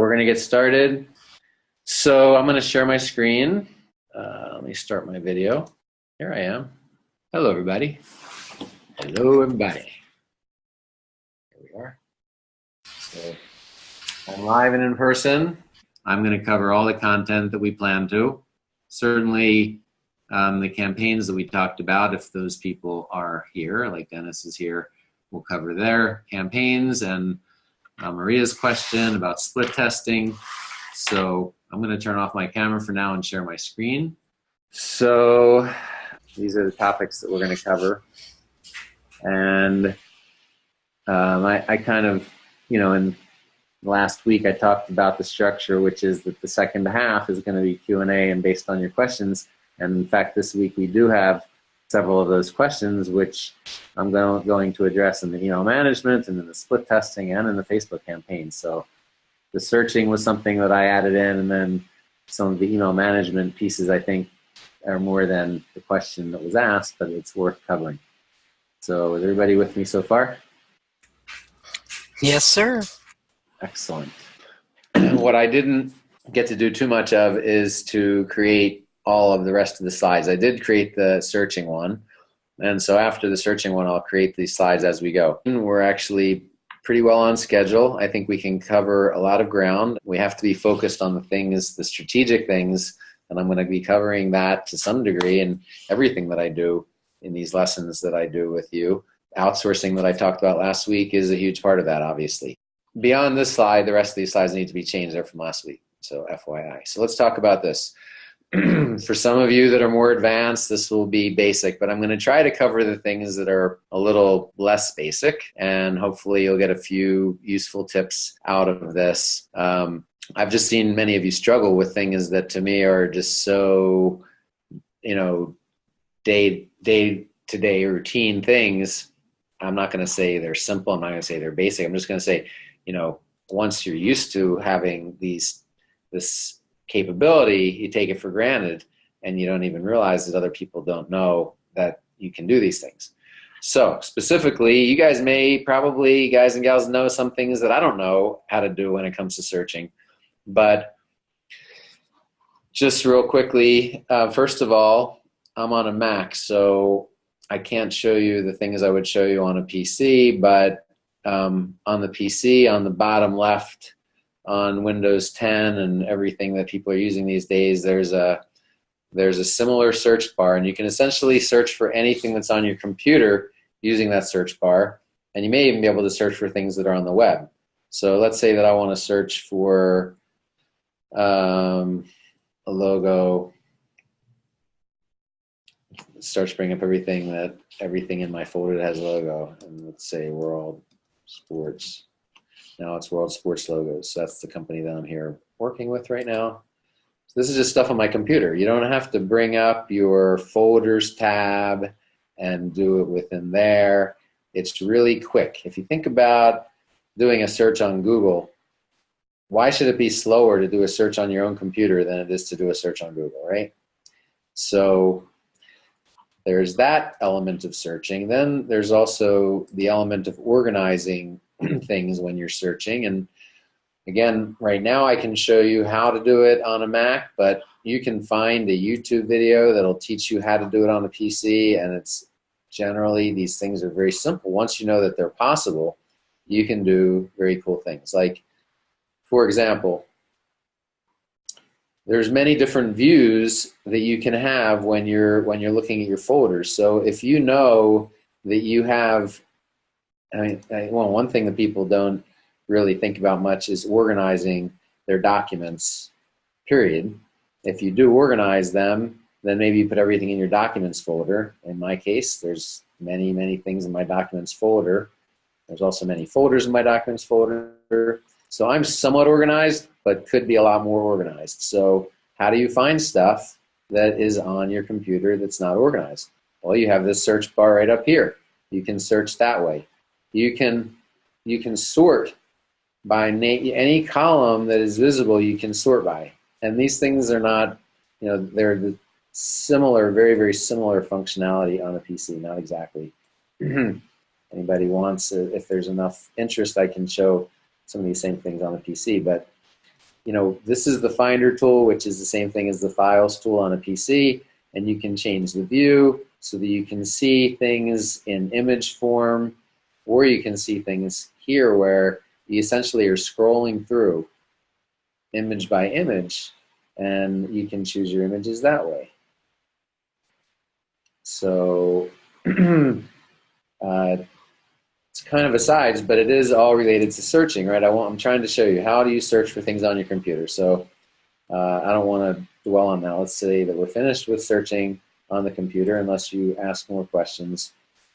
we're going to get started. So I'm going to share my screen. Let me start my video. Here I am. Hello, everybody. Hello, everybody. Here we are. So I'm live and in person. I'm going to cover all the content that we plan to. Certainly the campaigns that we talked about, if those people are here, like Dennis is here, we'll cover their campaigns and Maria's question about split testing. So I'm going to turn off my camera for now and share my screen. So these are the topics that we're going to cover. And I kind of, in last week I talked about the structure, which is that the second half is going to be Q&A and based on your questions. And in fact, this week we do have several of those questions, which I'm going to address in the email management and in the split testing and in the Facebook campaign. So the searching was something that I added in, and then some of the email management pieces I think are more than the question that was asked, but it's worth covering. So is everybody with me so far? Yes, sir. Excellent. What I didn't get to do too much of is to create all of the rest of the slides. I did create the searching one, and so after the searching one, I'll create these slides as we go. We're actually pretty well on schedule. I think we can cover a lot of ground. We have to be focused on the things, the strategic things, and I'm going to be covering that to some degree in everything that I do in these lessons that I do with you. Outsourcing that I talked about last week is a huge part of that, obviously. Beyond this slide, the rest of these slides need to be changed. They're from last week, so FYI. So let's talk about this. For some of you that are more advanced, this will be basic, but I'm going to try to cover the things that are a little less basic, and hopefully you'll get a few useful tips out of this. I've just seen many of you struggle with things that to me are just so, day-to-day routine things. I'm not going to say they're simple. I'm not going to say they're basic. I'm just going to say, once you're used to having this capability, you take it for granted and you don't even realize that other people don't know that you can do these things. So specifically, you guys may probably, guys and gals, know some things that I don't know how to do when it comes to searching. But just real quickly, first of all, I'm on a Mac, so I can't show you the things I would show you on a PC, but on the PC, on the bottom left, on Windows 10 and everything that people are using these days, there's a similar search bar, and you can essentially search for anything that's on your computer using that search bar, and you may even be able to search for things that are on the web. So let's say that I want to search for a logo. Starts bringing up everything in my folder that has a logo, and let's say World Sports. Now it's World Sports Logos. So that's the company that I'm here working with right now. So this is just stuff on my computer. You don't have to bring up your folders tab and do it within there. It's really quick. If you think about doing a search on Google, why should it be slower to do a search on your own computer than it is to do a search on Google, right? So there's that element of searching. Then there's also the element of organizing things when you're searching. And again, right now I can show you how to do it on a Mac, but you can find a YouTube video that'll teach you how to do it on a PC, and it's generally, these things are very simple. Once you know that they're possible, you can do very cool things. Like, for example, there's many different views that you can have when you're looking at your folders. So if you know that you have, one thing that people don't really think about much is organizing their documents, period. If you do organize them, then maybe you put everything in your documents folder. In my case, there's many, many things in my documents folder. There's also many folders in my documents folder. So I'm somewhat organized, but could be a lot more organized. So how do you find stuff that is on your computer that's not organized? Well, you have this search bar right up here. You can search that way. You can sort by any column that is visible. You can sort by, and these things are not, they're the similar, very, very similar functionality on a PC. Not exactly. Anybody wants, if there's enough interest, I can show some of these same things on the PC. But this is the Finder tool, which is the same thing as the Files tool on a PC, and you can change the view so that you can see things in image form, or you can see things here where you essentially are scrolling through image by image, and you can choose your images that way. So it's kind of asides, but it is all related to searching, right? I'm trying to show you how do you search for things on your computer. So I don't want to dwell on that. Let's say that we're finished with searching on the computer unless you ask more questions.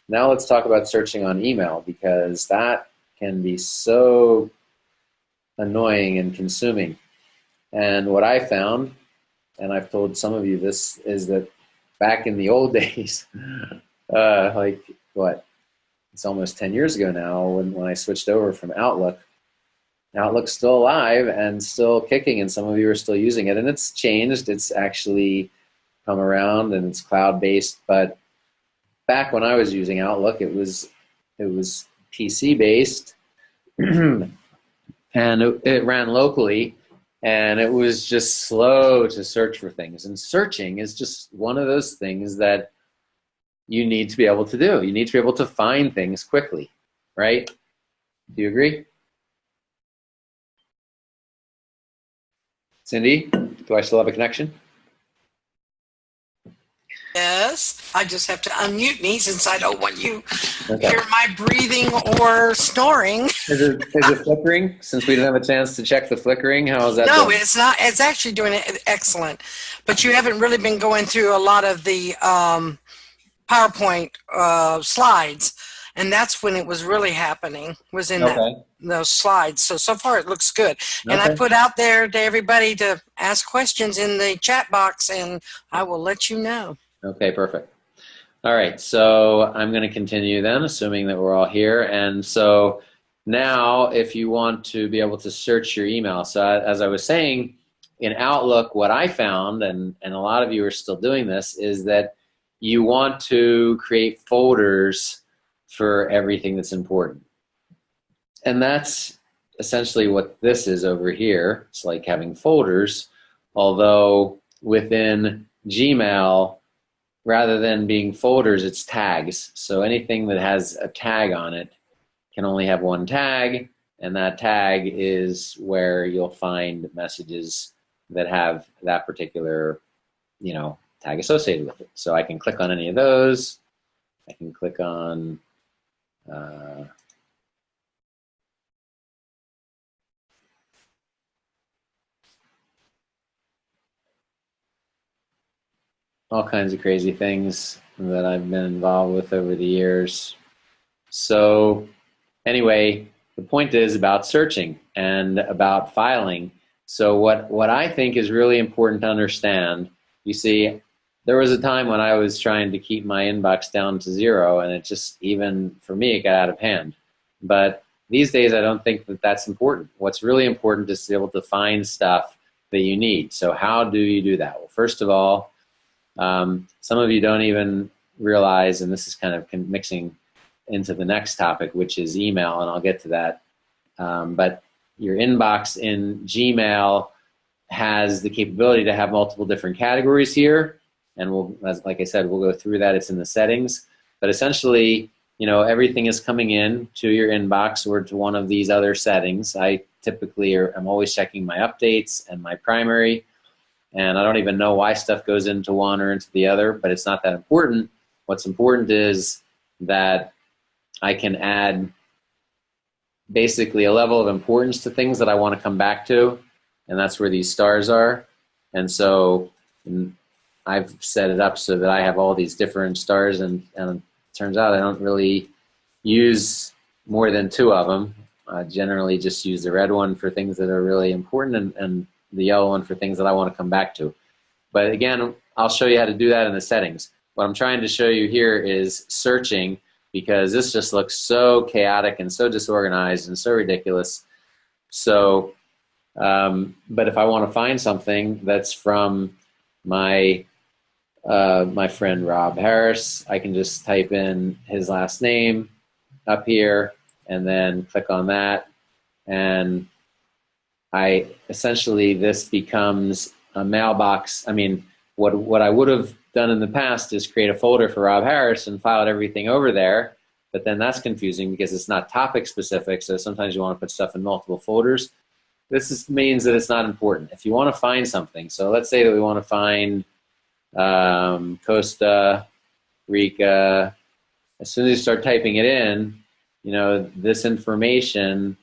Now let's talk about searching on email, because that can be so annoying and consuming. And what I found, and I've told some of you this, is that back in the old days, like what? It's almost 10 years ago now when I switched over from Outlook. Outlook's still alive and still kicking, and some of you are still using it. And it's changed. It's actually come around, and it's cloud-based. But back when I was using Outlook, it was PC-based, and it ran locally, and it was just slow to search for things. And searching is just one of those things that you need to be able to do. You need to be able to find things quickly, right? Do you agree? Cindy, do I still have a connection? Yes, I just have to unmute me since I don't want you hear my breathing or snoring. Is it flickering? Since we didn't have a chance to check the flickering, how is that No, doing? it's not. It's actually doing it excellent. But you haven't really been going through a lot of the PowerPoint slides, and that's when it was really happening, was in those slides. So far it looks good. And I put out there to everybody to ask questions in the chat box, and I will let you know. Okay, perfect. All right, so I'm going to continue then, assuming that we're all here. And so now if you want to be able to search your email, so as I was saying, in Outlook, what I found, and a lot of you are still doing this, is that you want to create folders for everything that's important. And that's essentially what this is over here. It's like having folders, although within Gmail, rather than being folders, it's tags. So anything that has a tag on it can only have one tag, and that tag is where you'll find messages that have that particular, tag associated with it. So I can click on any of those. I can click on all kinds of crazy things that I've been involved with over the years. So anyway, the point is about searching and about filing. So what I think is really important to understand, you see, there was a time when I was trying to keep my inbox down to 0, and it just, even for me, it got out of hand. But these days, I don't think that that's important. What's really important is to be able to find stuff that you need. So how do you do that? Well, first of all, some of you don't even realize, and this is kind of mixing into the next topic, which is email, and I'll get to that. But your inbox in Gmail has the capability to have multiple different categories here, and like I said, we'll go through that. It's in the settings, but essentially, everything is coming in to your inbox or to one of these other settings. I typically am always checking my updates and my primary, and I don't even know why stuff goes into one or into the other, but it's not that important. What's important is that I can add basically a level of importance to things that I want to come back to, and that's where these stars are. And so I've set it up so that I have all these different stars, and it turns out I don't really use more than 2 of them. I generally just use the red one for things that are really important, and the yellow one for things that I want to come back to. But again, I'll show you how to do that in the settings. What I'm trying to show you here is searching, because this just looks so chaotic and so disorganized and so ridiculous. So, but if I want to find something that's from my friend Rob Harris, I can just type in his last name up here and then click on that, and essentially this becomes a mailbox. I mean, what I would have done in the past is create a folder for Rob Harris and filed everything over there, but then that's confusing because it's not topic specific, so sometimes you want to put stuff in multiple folders. This means that it's not important. If you want to find something, so let's say that we want to find Costa Rica, as soon as you start typing it in, this information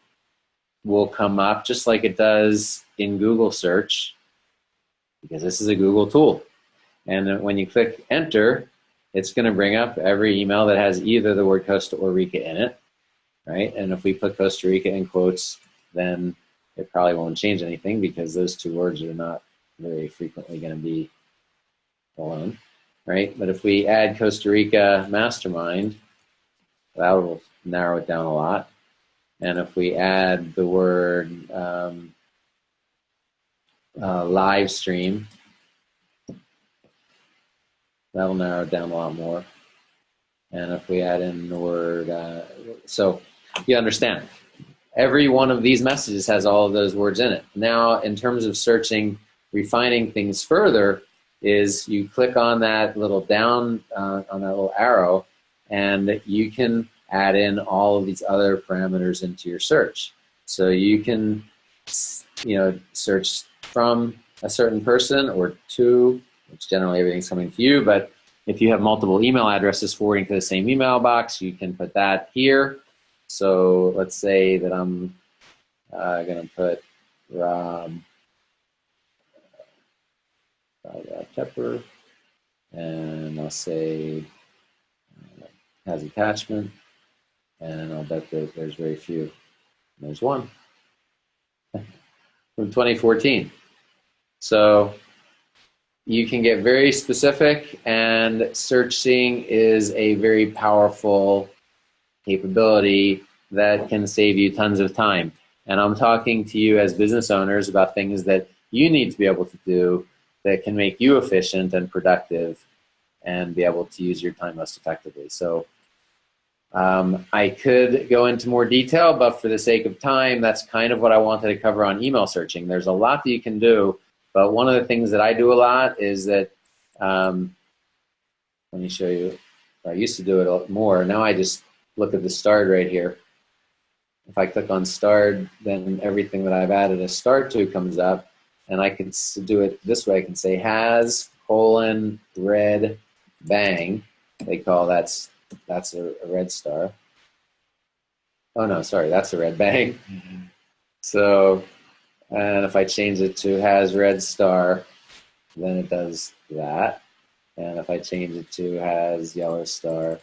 will come up just like it does in Google search, because this is a Google tool. And when you click enter, it's going to bring up every email that has either the word Costa or Rica in it, right? And if we put Costa Rica in quotes, then it probably won't change anything because those two words are not very frequently going to be alone, right? But if we add Costa Rica Mastermind, that will narrow it down a lot. And if we add the word live stream, that'll narrow it down a lot more. And if we add in the word, so you understand, every one of these messages has all of those words in it. Now, in terms of searching, refining things further, is you click on that little down, on that little arrow, and you can add in all of these other parameters into your search. So you can, search from a certain person or to, which generally everything's coming to you, but if you have multiple email addresses forwarding to the same email box, you can put that here. So let's say that I'm going to put Rob Tepper, and I'll say has attachment, and I'll bet that there's very few. There's one from 2014. So you can get very specific, and searching is a very powerful capability that can save you tons of time. And I'm talking to you as business owners about things that you need to be able to do that can make you efficient and productive and be able to use your time most effectively. So I could go into more detail, but for the sake of time, that's kind of what I wanted to cover on email searching. There's a lot that you can do, but one of the things that I do a lot is that, let me show you, I used to do it a lot more. Now I just look at the starred right here. If I click on starred, then everything that I've added a star to comes up, and I can do it this way. I can say has, red, bang. They call that's a red star. Oh no, sorry, that's a red bang. So, and if I change it to has red star, then it does that. And if I change it to has yellow star,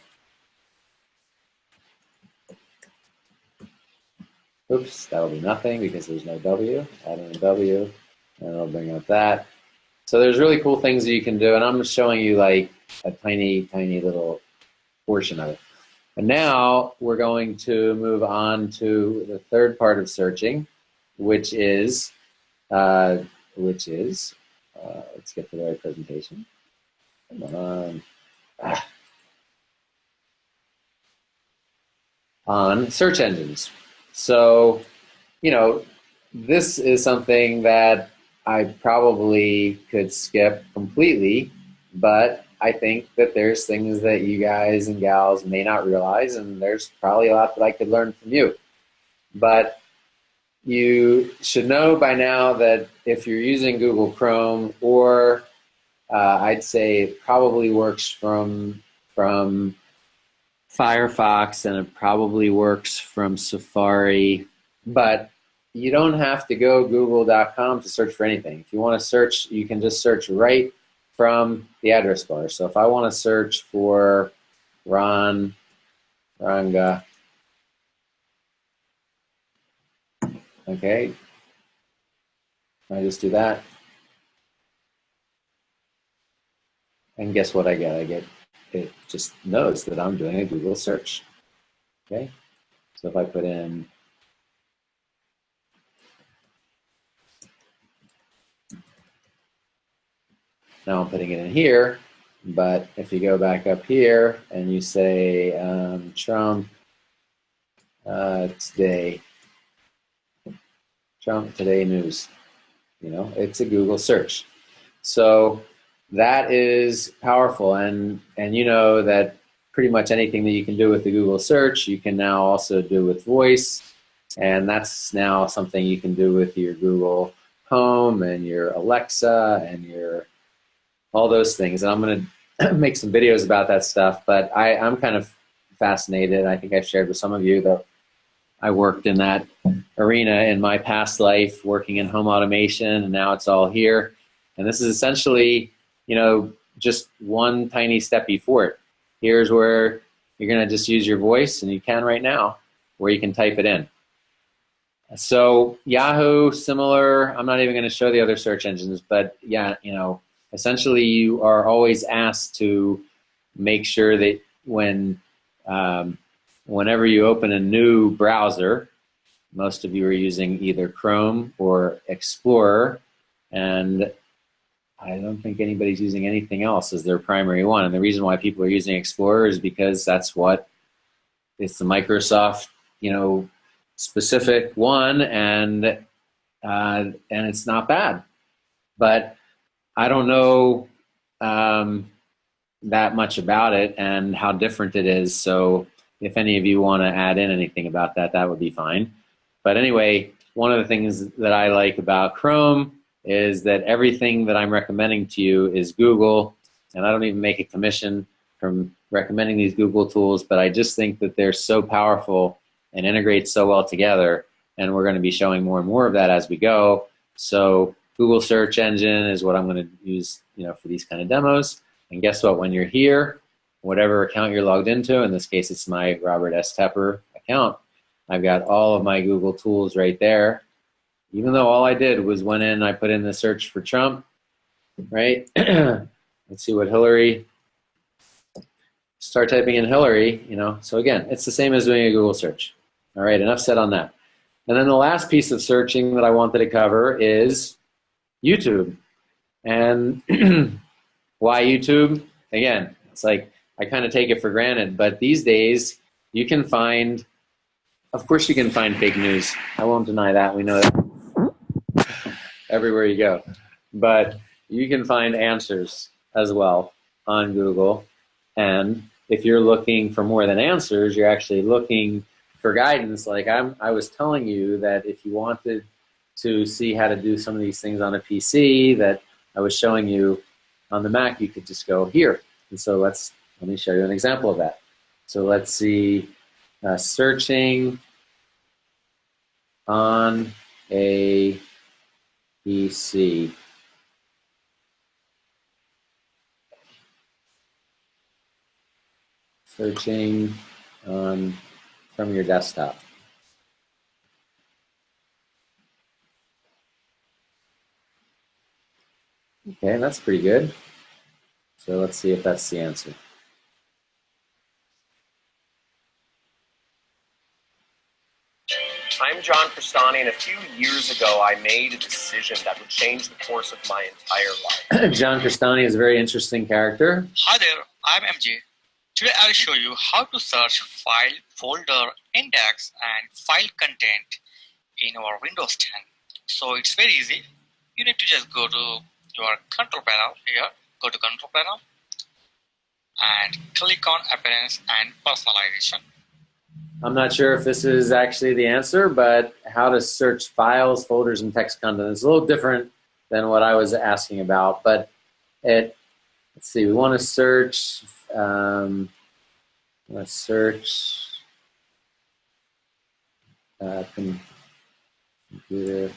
oops, that'll be nothing because there's no W. Add in a W, and it'll bring up that. So there's really cool things that you can do, and I'm showing you like a tiny, tiny little portion of it. And now we're going to move on to the third part of searching, which is let's get to the right presentation. Come on search engines. So, this is something that I probably could skip completely, but I think that there's things that you guys and gals may not realize, and there's probably a lot that I could learn from you. But you should know by now that if you're using Google Chrome, or I'd say it probably works from Firefox, and it probably works from Safari, but you don't have to go google.com to search for anything. If you want to search, you can just search right from the address bar. So if I want to search for Ranga, okay, I just do that. And guess what I get? It just knows that I'm doing a Google search. Okay, so if I put in now I'm putting it in here, but if you go back up here and you say Trump today, Trump Today News. You know, it's a Google search. So that is powerful, and you know that pretty much anything that you can do with the Google search, you can now also do with voice, and that's now something you can do with your Google Home and your Alexa and your all those things. And I'm going to make some videos about that stuff, but I'm kind of fascinated. I think I've shared with some of you that I worked in that arena in my past life, working in home automation, and now it's all here. And this is essentially, you know, just one tiny step before it. Here's where you're going to just use your voice, and you can right now, where you can type it in. So Yahoo, similar. I'm not even going to show the other search engines, but yeah, you know, essentially you are always asked to make sure that whenever you open a new browser, most of you are using either Chrome or Explorer, and I don't think anybody's using anything else as their primary one. And the reason why people are using Explorer is because that's what it's the Microsoft, you know, specific one, and it's not bad. But I don't know that much about it and how different it is. So if any of you want to add in anything about that, that would be fine. But anyway, one of the things that I like about Chrome is that everything that I'm recommending to you is Google, and I don't even make a commission from recommending these Google tools, but I just think that they're so powerful and integrate so well together, and we're going to be showing more and more of that as we go. So Google search engine is what I'm going to use, you know, for these kind of demos. And guess what? When you're here, whatever account you're logged into, in this case it's my Robert S. Tepper account, I've got all of my Google tools right there. Even though all I did was went in, I put in the search for Trump, right? Let's see what Hillary, start typing in Hillary, you know. So again, it's the same as doing a Google search. All right, enough said on that. And then the last piece of searching that I wanted to cover is YouTube. And why YouTube? Again, it's like I kind of take it for granted, but these days you can find, of course you can find fake news. I won't deny that. We know that everywhere you go. But you can find answers as well on Google. And if you're looking for more than answers, you're actually looking for guidance. Like I was telling you that if you wanted to see how to do some of these things on a PC that I was showing you on the Mac, you could just go here. And so let me show you an example of that. So let's see, searching on a PC. Searching from your desktop. Okay, that's pretty good. So let's see if that's the answer. I'm John Crestani, and a few years ago I made a decision that would change the course of my entire life. John Crestani is a very interesting character. Hi there, I'm MJ. Today I'll show you how to search file, folder, index, and file content in our Windows 10. So it's very easy. You need to just go to your control panel here, go to control panel, and click on appearance and personalization. I'm not sure if this is actually the answer, but how to search files, folders, and text content is a little different than what I was asking about. But let's see, we want to search, let's search computer.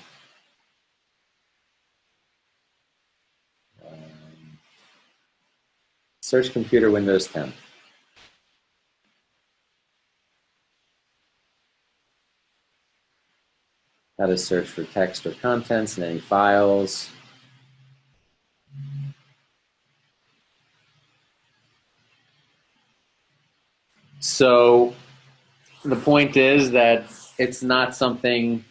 Search computer Windows 10. How to search for text or contents in any files. So the point is that it's not something,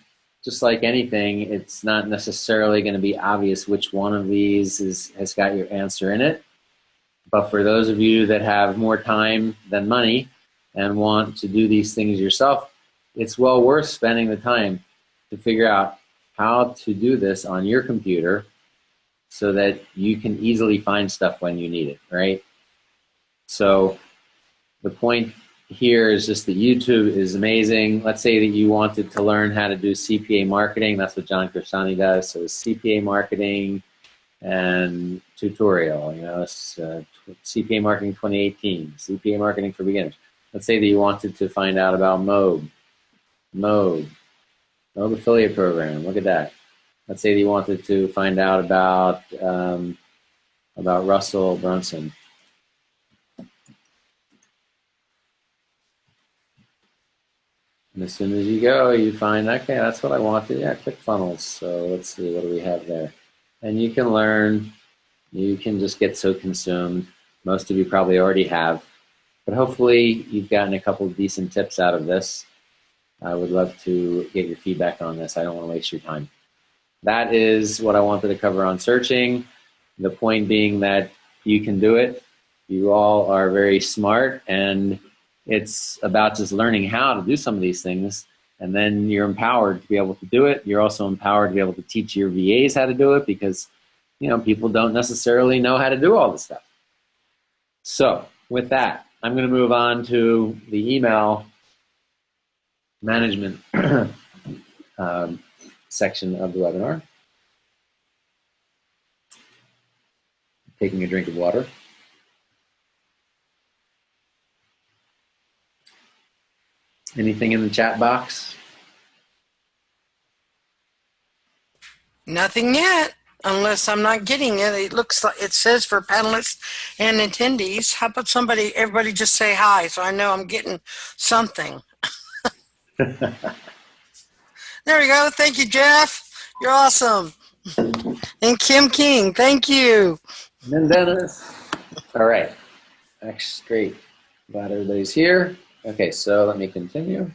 just like anything, it's not necessarily going to be obvious which one of these has got your answer in it. But for those of you that have more time than money and want to do these things yourself, it's well worth spending the time to figure out how to do this on your computer so that you can easily find stuff when you need it, right? So the point here is just that YouTube is amazing. Let's say that you wanted to learn how to do CPA marketing. That's what John Krishani does. So CPA marketing and tutorial, you know, CPA marketing 2018, CPA marketing for beginners. Let's say that you wanted to find out about M.O.B.E affiliate program. Look at that. Let's say that you wanted to find out about Russell Brunson. And as soon as you go, you find, okay, that's what I wanted. Yeah, ClickFunnels. So let's see, what do we have there? And you can learn. You can just get so consumed. Most of you probably already have. But hopefully you've gotten a couple of decent tips out of this. I would love to get your feedback on this. I don't want to waste your time. That is what I wanted to cover on searching. The point being that you can do it. You all are very smart, and it's about just learning how to do some of these things, and then you're empowered to be able to do it. You're also empowered to be able to teach your VAs how to do it, because you know people don't necessarily know how to do all this stuff. So with that, I'm going to move on to the email management section of the webinar. Taking a drink of water. Anything in the chat box? Nothing yet, unless I'm not getting it. It looks like it says for panelists and attendees. How about everybody just say hi so I know I'm getting something. There we go. Thank you, Jeff. You're awesome. And Kim King, thank you. And then Dennis. All right. That's great. Glad everybody's here. Okay, so let me continue.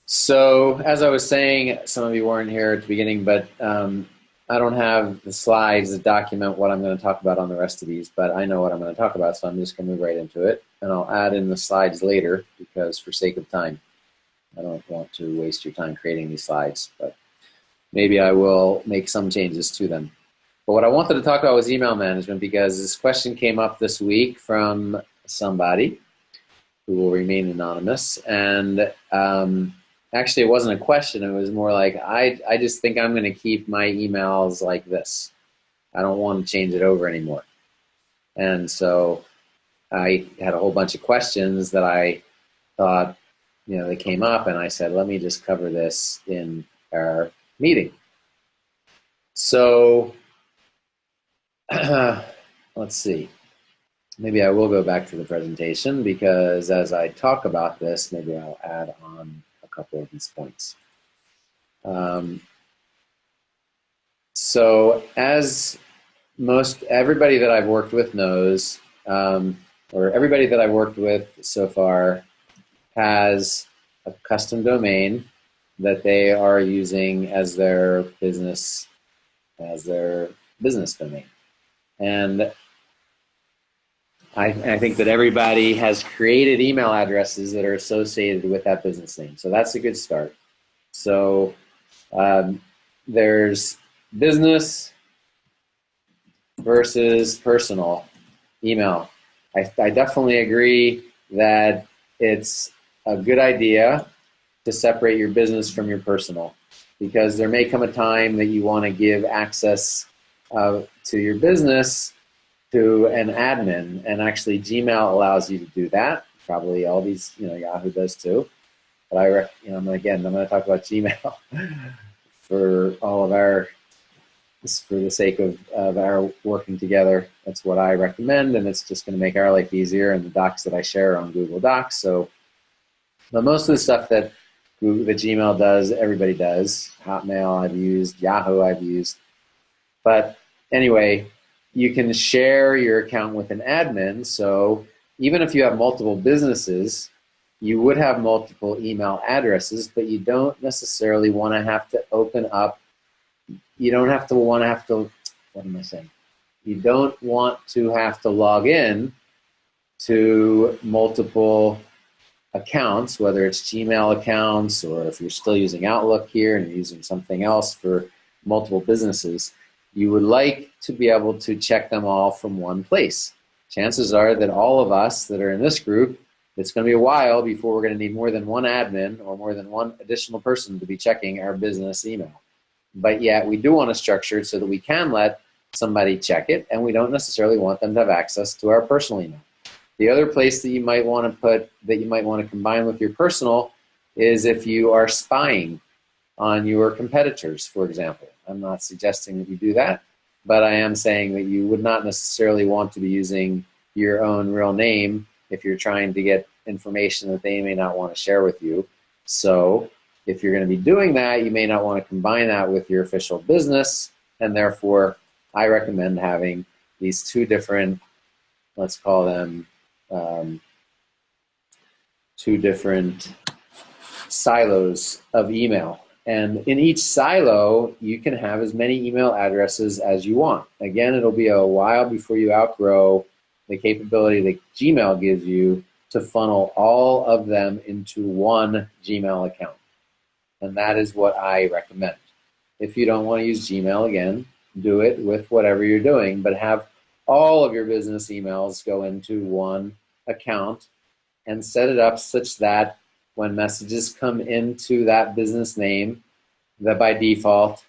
So as I was saying, some of you weren't here at the beginning, but I don't have the slides that document what I'm going to talk about on the rest of these, but I know what I'm going to talk about, so I'm just going to move right into it. And I'll add in the slides later because for sake of time, I don't want to waste your time creating these slides, but maybe I will make some changes to them. But what I wanted to talk about was email management, because this question came up this week from somebody who will remain anonymous. And actually, it wasn't a question. It was more like, I just think I'm going to keep my emails like this. I don't want to change it over anymore. And so I had a whole bunch of questions that I thought, you know, they came up, and I said, let me just cover this in our meeting. So let's see. Maybe I will go back to the presentation, because as I talk about this, maybe I'll add on a couple of these points. So as everybody that I've worked with knows, or everybody that I've worked with so far has a custom domain that they are using as their business domain. And I think that everybody has created email addresses that are associated with that business name. So that's a good start. So there's business versus personal email. I definitely agree that it's a good idea to separate your business from your personal, because there may come a time that you want to give access to your business to an admin, and actually Gmail allows you to do that. Probably all these, Yahoo does too. But I'm going to talk about Gmail for all of our, for the sake of our working together. That's what I recommend, and it's just going to make our life easier. And the docs that I share are on Google Docs. So, but most of the stuff that Gmail does, everybody does. Hotmail I've used, Yahoo I've used. But anyway, you can share your account with an admin. So even if you have multiple businesses, you would have multiple email addresses, but you don't necessarily want to have to open up. You don't have to what am I saying? You don't want to have to log in to multiple accounts, whether it's Gmail accounts or if you're still using Outlook here and you're using something else for multiple businesses, you would like to be able to check them all from one place. Chances are that all of us that are in this group, it's going to be a while before we're going to need more than one admin or more than one additional person to be checking our business email. But yet we do want to structure it so that we can let somebody check it, and we don't necessarily want them to have access to our personal email. The other place that you might want to put, that you might want to combine with your personal, is if you are spying on your competitors, for example. I'm not suggesting that you do that, but I am saying that you would not necessarily want to be using your own real name if you're trying to get information that they may not want to share with you. So if you're going to be doing that, you may not want to combine that with your official business, and therefore I recommend having these two different, let's call them two different silos of email. And in each silo, you can have as many email addresses as you want. Again, it'll be a while before you outgrow the capability that Gmail gives you to funnel all of them into one Gmail account. And that is what I recommend. If you don't want to use Gmail, again, do it with whatever you're doing, but have all of your business emails go into one account and set it up such that when messages come into that business name, that by default,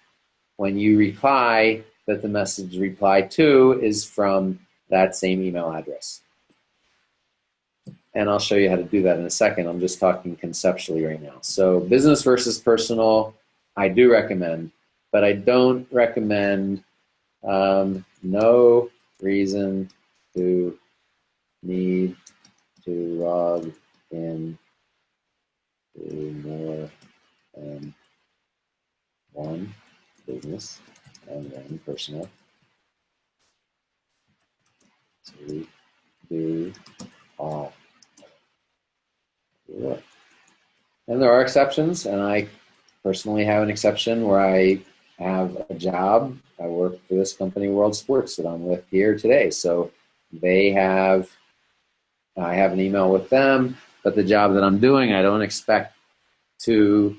when you reply, that the message replied to is from that same email address. And I'll show you how to do that in a second. I'm just talking conceptually right now. So business versus personal, I do recommend, but I don't recommend no reason to need to log in to more than one business and one personal to do all work. And there are exceptions, and I personally have an exception where I have a job. I work for this company, World Sports, that I'm with here today. So I have an email with them, but the job that I'm doing, I don't expect to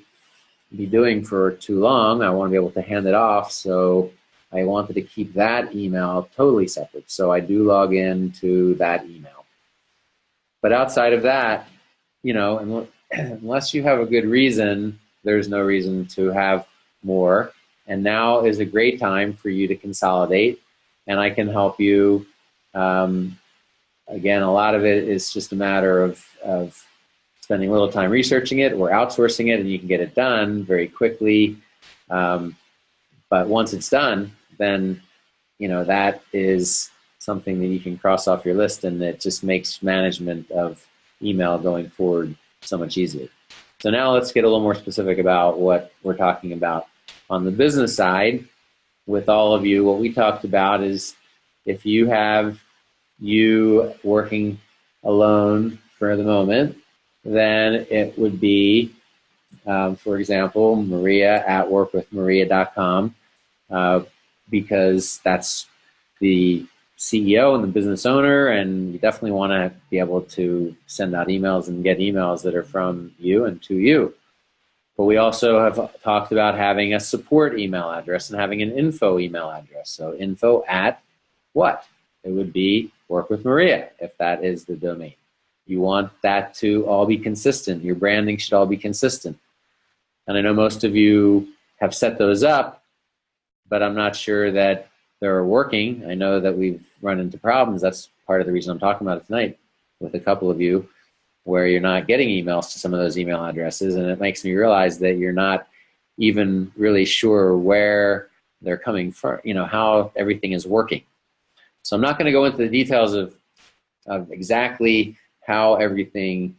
be doing for too long. I want to be able to hand it off, so I wanted to keep that email totally separate. So I do log into that email. But outside of that, you know, unless you have a good reason, there's no reason to have more. And now is a great time for you to consolidate, and I can help you. Again, a lot of it is just a matter of spending a little time researching it or outsourcing it, and you can get it done very quickly. But once it's done, then you know that is something that you can cross off your list, and it just makes management of email going forward so much easier. So now let's get a little more specific about what we're talking about. On the business side, with all of you, what we talked about is if you have you working alone for the moment, then it would be, for example, Maria at workwithmaria.com, because that's the CEO and the business owner, and you definitely want to be able to send out emails and get emails that are from you and to you. But we also have talked about having a support email address and having an info email address. So info at what? It would be Work with Maria, if that is the domain. You want that to all be consistent. Your branding should all be consistent. And I know most of you have set those up, but I'm not sure that they're working. I know that we've run into problems. That's part of the reason I'm talking about it tonight with a couple of you, where you're not getting emails to some of those email addresses, and it makes me realize that you're not even really sure where they're coming from, you know, how everything is working. So I'm not going to go into the details of exactly how everything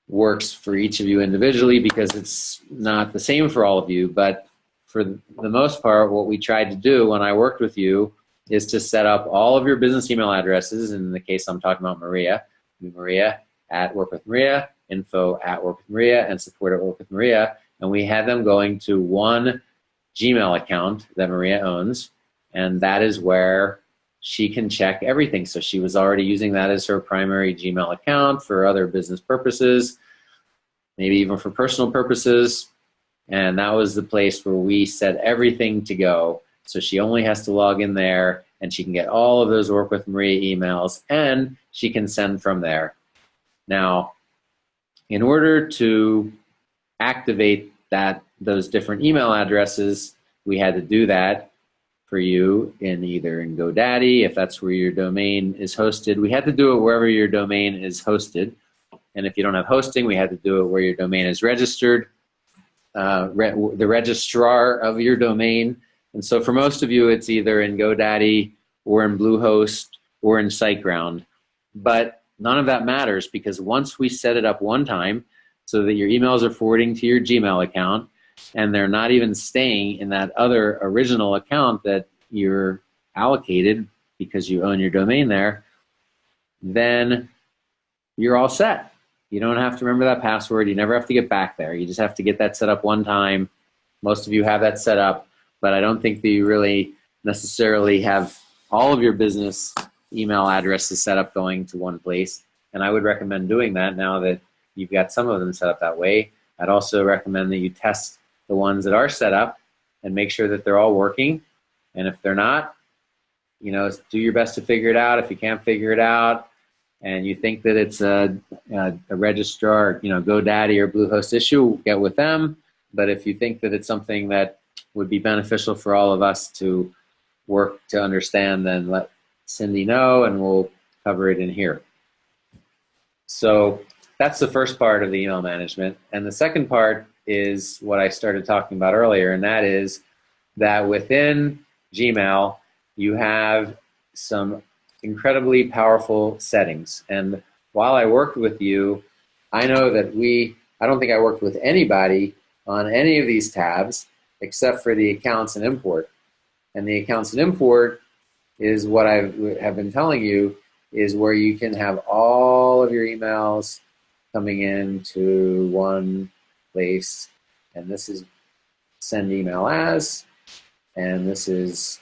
works for each of you individually, because it's not the same for all of you. But for the most part, what we tried to do when I worked with you is to set up all of your business email addresses. In the case I'm talking about Maria at Work with Maria, info at Work with Maria, and support at Work with Maria. And we had them going to one Gmail account that Maria owns, and that is where she can check everything. So she was already using that as her primary Gmail account for other business purposes. maybe even for personal purposes. And that was the place where we set everything to go. So she only has to log in there, and she can get all of those Work with Maria emails, and she can send from there. Now, in order to activate those different email addresses, we had to do that for you in GoDaddy, if that's where your domain is hosted. We had to do it wherever your domain is hosted. And if you don't have hosting, we had to do it where your domain is registered, the registrar of your domain. And so for most of you, it's either in GoDaddy or in Bluehost or in SiteGround. But none of that matters, because once we set it up one time so that your emails are forwarding to your Gmail account, and they're not even staying in that other original account that you're allocated because you own your domain there, then you're all set. You don't have to remember that password. You never have to get back there. You just have to get that set up one time. Most of you have that set up, but I don't think that you really necessarily have all of your business email addresses set up going to one place. And I would recommend doing that now that you've got some of them set up that way. I'd also recommend that you test the ones that are set up and make sure that they're all working. And if they're not, do your best to figure it out. If you can't figure it out and you think that it's a registrar, GoDaddy or Bluehost issue, get with them. But if you think that it's something that would be beneficial for all of us to work to understand, then let Cindy know and we'll cover it in here. So that's the first part of the email management. And the second part is what I started talking about earlier, and that is that within Gmail, you have some incredibly powerful settings. And while I worked with you, I know that I don't think I worked with anybody on any of these tabs except for the accounts and import. And the accounts and import is what I have been telling you is where you can have all of your emails coming into one place. And this is send email as, and this is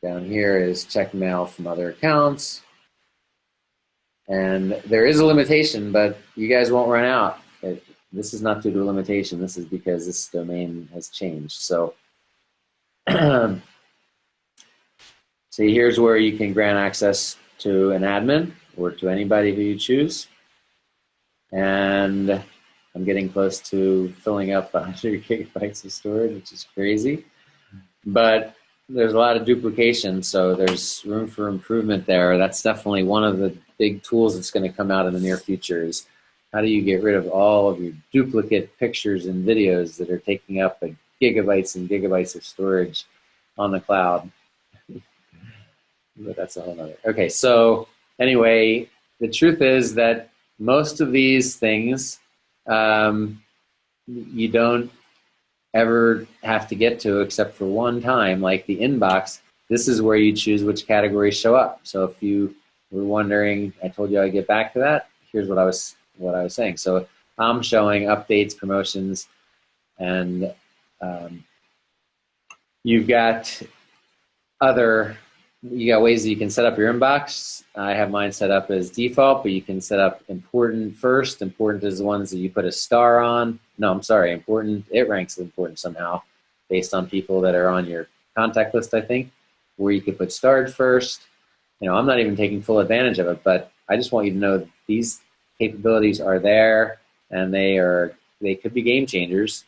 down here is check mail from other accounts. And there is a limitation, but you guys won't run out. This is not due to a limitation. This is because this domain has changed. So, so here's where you can grant access to an admin or to anybody who you choose. And I'm getting close to filling up 100 gigabytes of storage, which is crazy. But there's a lot of duplication, so there's room for improvement there. That's definitely one of the big tools that's going to come out in the near future is how do you get rid of all of your duplicate pictures and videos that are taking up gigabytes and gigabytes of storage on the cloud. But that's a whole nother. Okay, so anyway, the truth is that most of these things you don't ever have to get to except for one time, like the inbox. This is where you choose which categories show up. So if you were wondering, I told you I'd get back to that. Here's what I was saying. So I'm showing updates, promotions, and you've got ways that you can set up your inbox. I have mine set up as default, but you can set up important first. Important is the ones that you put a star on. No, I'm sorry, important, it ranks important somehow based on people that are on your contact list, I think, where you could put starred first. I'm not even taking full advantage of it, but I just want you to know that these capabilities are there, and they could be game changers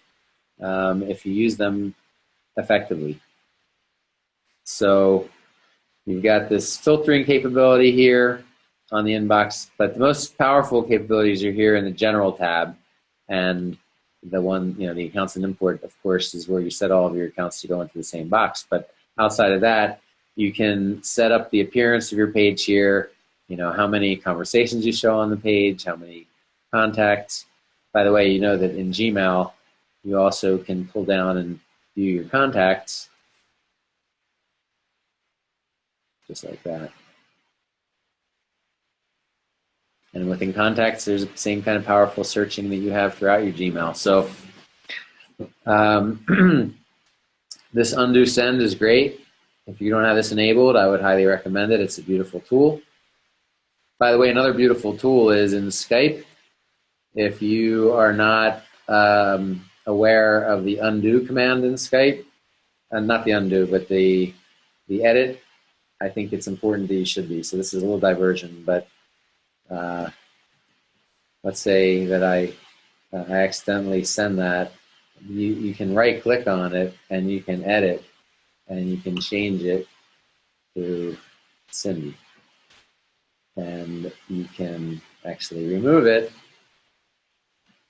if you use them effectively. So you've got this filtering capability here on the inbox, but the most powerful capabilities are here in the general tab. And the one, the accounts and import, of course, is where you set all of your accounts to go into the same box. But outside of that, you can set up the appearance of your page here, how many conversations you show on the page, how many contacts. By the way, you know that in Gmail, you also can pull down and view your contacts, just like that. And within contacts, there's the same kind of powerful searching that you have throughout your Gmail. So this undo send is great. If you don't have this enabled, I would highly recommend it. It's a beautiful tool. By the way, another beautiful tool is in Skype. if you are not aware of the undo command in Skype, not the undo, but the edit, I think it's important that you should be. So this is a little diversion, but let's say that I accidentally send that. You can right click on it and you can edit and you can change it to Cindy. And you can actually remove it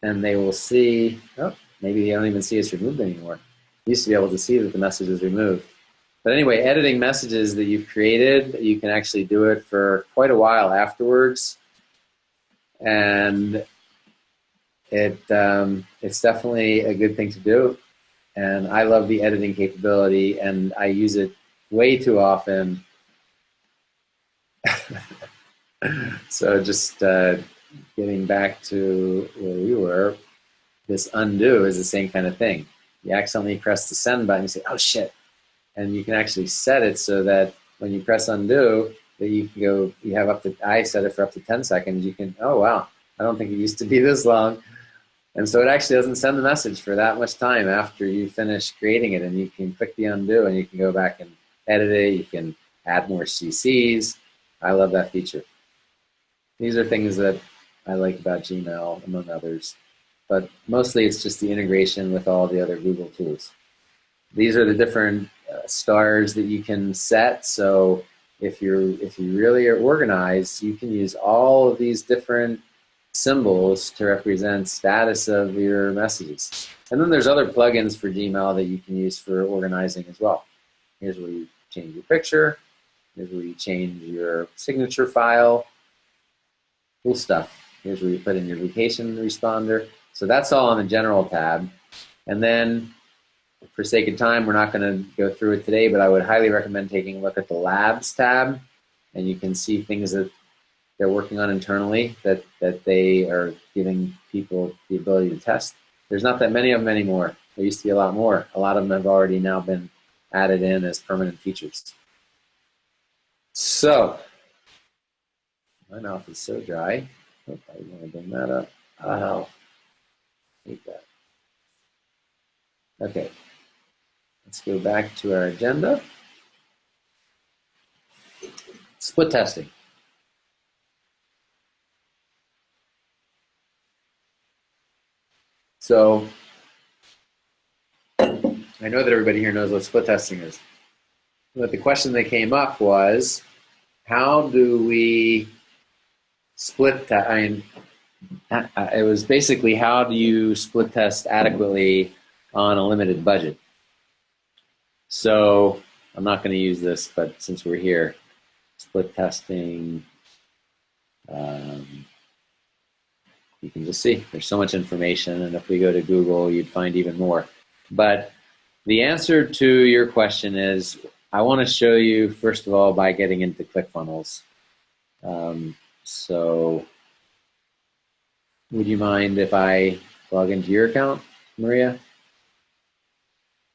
and they will see, oh, maybe they don't even see it's removed anymore. You used to be able to see that the message is removed. But anyway, editing messages that you've created, you can actually do it for quite a while afterwards. And it's definitely a good thing to do. And I love the editing capability, and I use it way too often. So just getting back to where we were, this undo is the same kind of thing. You accidentally press the send button, you say, oh shit. And you can actually set it so that when you press undo, that you can go, you have up to, I set it for up to 10 seconds. You can, oh wow, I don't think it used to be this long. And so it actually doesn't send the message for that much time after you finish creating it. And you can click the undo and you can go back and edit it. You can add more CCs. I love that feature. These are things that I like about Gmail, among others. But mostly it's just the integration with all the other Google tools. These are the different stars that you can set. So if you really are organized, you can use all of these different symbols to represent status of your messages. And then there's other plugins for Gmail that you can use for organizing as well. Here's where you change your picture. Here's where you change your signature file. Cool stuff. Here's where you put in your vacation responder. So that's all on the general tab. And then for sake of time, we're not going to go through it today, but I would highly recommend taking a look at the labs tab, and you can see things that they're working on internally that they are giving people the ability to test. There's not that many of them anymore. There used to be a lot more. A lot of them have already now been added in as permanent features. So, my mouth is so dry. Oh, I want to bring that up. Oh, hate that. Okay, let's go back to our agenda. Split testing. So, I know that everybody here knows what split testing is. But the question that came up was, how do we split test? I mean, it was basically, how do you split test adequately on a limited budget? So I'm not going to use this, but since we're here, split testing, you can just see there's so much information, and if we go to Google, you'd find even more. But the answer to your question is, I want to show you, first of all, by getting into ClickFunnels. So would you mind if I log into your account, Maria?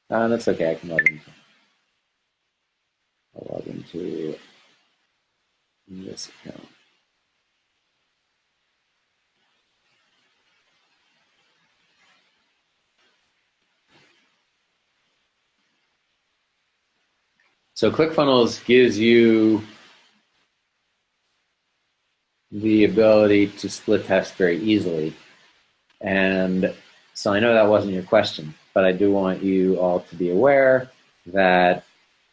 That's okay, I can log in. I'll log into this account. So ClickFunnels gives you the ability to split test very easily. And so I know that wasn't your question, but I do want you all to be aware that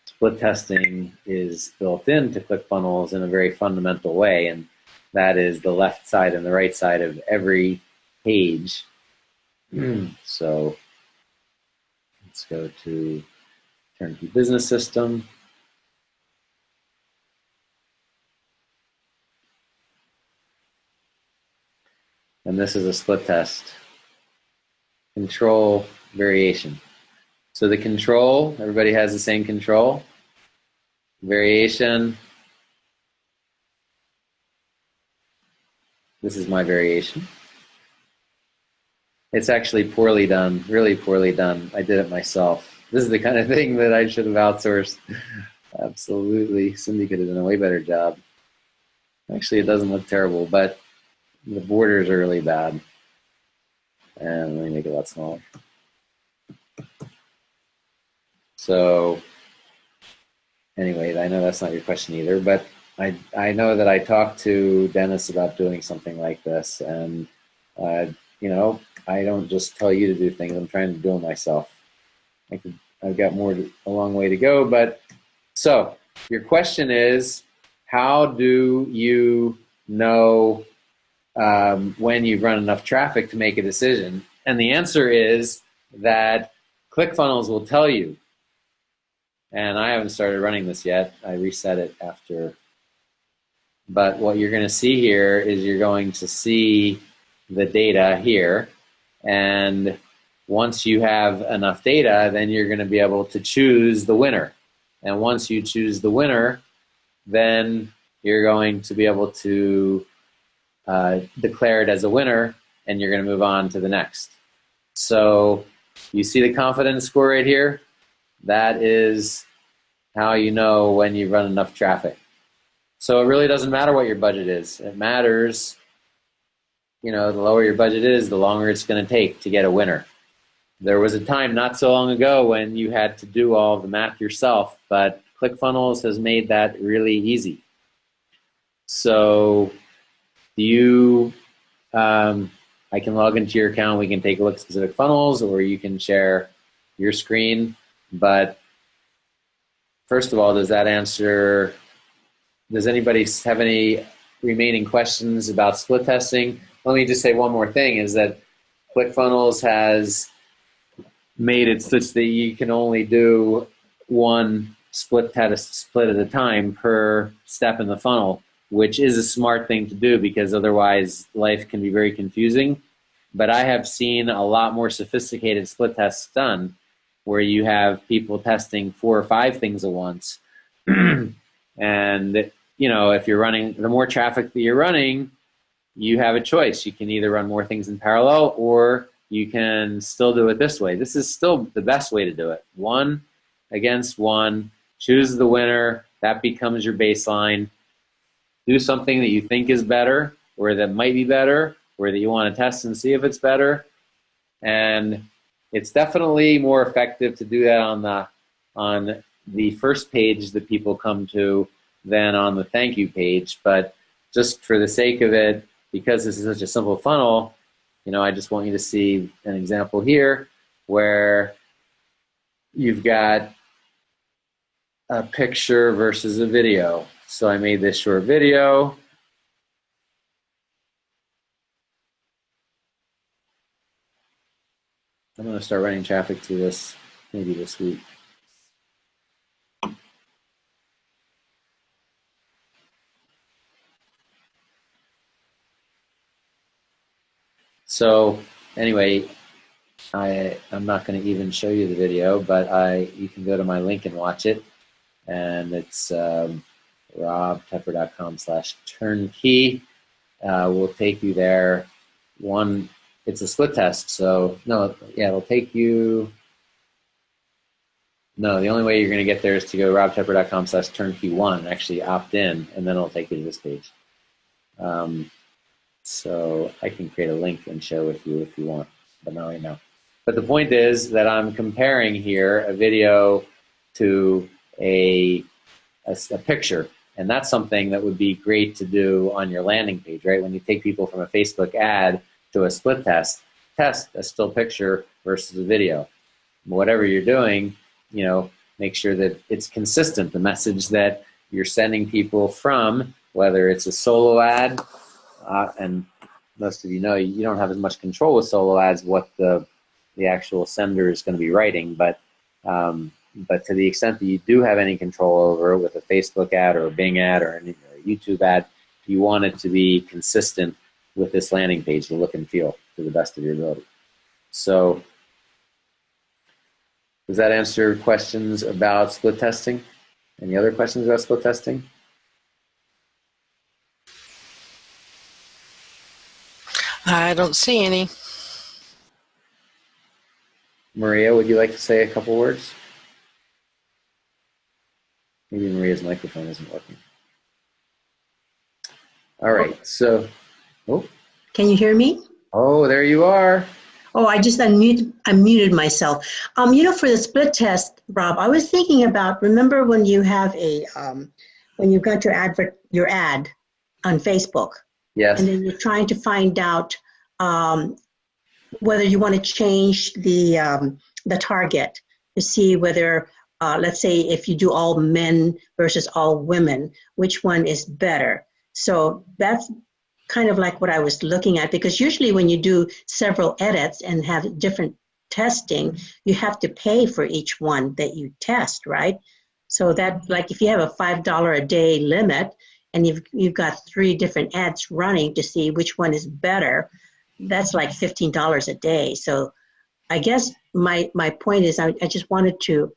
split testing is built into ClickFunnels in a very fundamental way, and that is the left side and the right side of every page. So let's go to Turnkey Business System. And this is a split test. Control variation. So the control, everybody has the same control. Variation. This is my variation. It's actually poorly done, really poorly done. I did it myself. This is the kind of thing that I should have outsourced. Absolutely. Cindy could have done a way better job. Actually, it doesn't look terrible, but the borders are really bad. And let me make it a lot smaller. So anyway, I know that's not your question either, but I know that I talked to Dennis about doing something like this, and you know, I don't just tell you to do things. I'm trying to do them myself. I've got a long way to go, but so your question is, how do you know when you've run enough traffic to make a decision? And the answer is that ClickFunnels will tell you. And I haven't started running this yet. I reset it after. But what you're going to see here is you're going to see the data here. And once you have enough data, then you're going to be able to choose the winner. And once you choose the winner, then you're going to be able to declare it as a winner, and you're going to move on to the next. So you see the confidence score right here? That is how you know when you've run enough traffic. So it really doesn't matter what your budget is. It matters, you know, the lower your budget is, the longer it's going to take to get a winner. There was a time not so long ago when you had to do all the math yourself, but ClickFunnels has made that really easy. So I can log into your account, we can take a look at specific funnels, or you can share your screen. But first of all, does anybody have any remaining questions about split testing? Let me just say one more thing, is that ClickFunnels has made it such that you can only do one split at a time per step in the funnel, which is a smart thing to do because otherwise life can be very confusing. But I have seen a lot more sophisticated split tests done where you have people testing 4 or 5 things at once. And, you know, if you're running, the more traffic that you're running, you have a choice. You can either run more things in parallel, or you can still do it this way. This is still the best way to do it. 1 against 1, choose the winner, that becomes your baseline. Do something that you think is better, or that might be better, or that you want to test and see if it's better. And it's definitely more effective to do that on the first page that people come to than on the thank you page. But just for the sake of it, because this is such a simple funnel, you know, I just want you to see an example here where you've got a picture versus a video. So I made this short video. I'm going to start running traffic to this maybe this week. So anyway, I'm not going to even show you the video, but you can go to my link and watch it. And it's robtepper.com/turnkey. We'll take you there. It's a split test, so no, yeah, it'll take you. No, the only way you're going to get there is to go robtepper.com/turnkey1 and actually opt in, and then it'll take you to this page. So I can create a link and share with you if you want, but not right now. But the point is that I'm comparing here a video to a picture, and that's something that would be great to do on your landing page, right? When you take people from a Facebook ad to a split test a still picture versus a video. Whatever you're doing, you know, make sure that it's consistent. The message that you're sending people from, whether it's a solo ad, and most of you know you don't have as much control with solo ads what the actual sender is going to be writing, but to the extent that you do have any control over it with a Facebook ad or a Bing ad or a YouTube ad, you want it to be consistent with this landing page, the look and feel to the best of your ability. So does that answer questions about split testing? Any other questions about split testing? I don't see any. Maria, would you like to say a couple words? Maybe Maria's microphone isn't working. All right, so, Can you hear me? oh, there you are. Oh, I just unmuted myself. For the split test, Rob, I was thinking about, remember when you have when you've got your ad on Facebook, Yes. and then you're trying to find out whether you want to change the target to see whether, let's say, if you do all men versus all women, which one is better. So that's kind of like what I was looking at, because usually when you do several edits and have different testing, you have to pay for each one that you test, right? So that, like, if you have a $5 a day limit and you've got 3 different ads running to see which one is better, that's like $15 a day. So I guess my point is I just wanted to